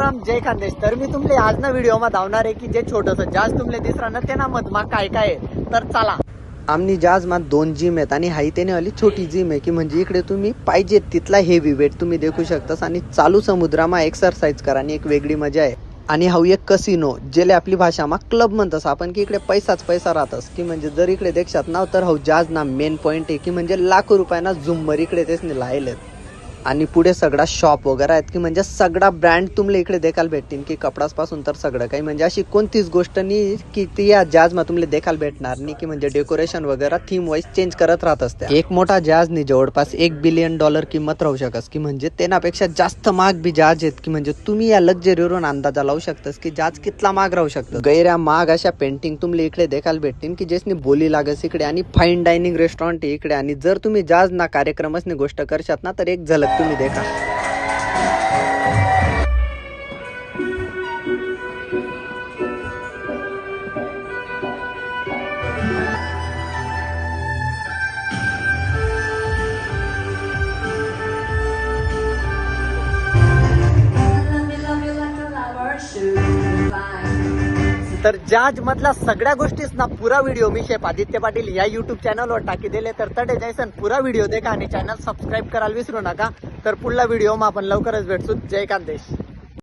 राम जय खानदेश. तर मी तुमले आज ना व्हिडिओ मध्ये धावणार आहे की जे छोटस जहाज तुमले दिसणार ना ते ना मधमा काय काय आहे. तर चला. आमनी जहाज मा 2 जिम आहेत आणि हाई त्याने वाली छोटी जिम आहे की म्हणजे इकडे तुम्ही पाहिजे तिथला हेवी वेट तुम्ही देखू शकतास आणि चालू समुद्रामा एक्सरसाइज करा आणि एक वेगळी मजा आहे. आणि हा एक कसिनो जेले आपली भाषामा क्लब म्हणतस आपण की इकडे पैसाच पैसा राहतस की म्हणजे जर इकडे देक्षात ना तर हा जहाज ना मेन पॉइंट आहे की म्हणजे लाखो रुपयाना झुम्मर इकडे तेच लायले आणि पुढे सगळा शॉप वगैरे आहेत की म्हणजे सगळा ब्रँड तुम्हाला इकडे देखायला भेटतील की कपडापासून तर सगळं काही म्हणजे अशी कोणतीच गोष्ट नाही की ती या जहाजमा तुम्हाला देखायला भेटणार नाही की म्हणजे डेकोरेशन वगैरे थीम वाईज चेंज करत राहत असते. एक मोठा जहाजनी जवळपास $1 बिलियन किंमत राहू शकस की म्हणजे त्यापेक्षा जास्त महाग बी जहाज आहेत की म्हणजे तुम्ही या लक्झरीवरून अंदाजा लावू शकतास की जहाज कितला महाग राहू शकतं. गैऱ्या महाग अशा पेंटिंग तुम्हाला इकडे देखायला भेटतील की ज्यासनी बोली लागस इकडे आणि फाईन डायनिंग रेस्टॉरंट इकडे आणि जर तुम्ही जहाज ना कार्यक्रमच गोष्ट करशात ना तर एक झलक तुम्ही देखा. तर जहाज मधला सगळ्या गोष्टीच ना पुरा व्हिडिओ मी शेफ आदित्य पाटील या युट्यूब चॅनलवर टाकी दिले. तर तडे जायसन पुरा व्हिडिओ देखा आणि चॅनल सबस्क्राईब करायला विसरू नका. तर पुढला व्हिडिओ आपण लवकरच भेटू. जय खानदेश.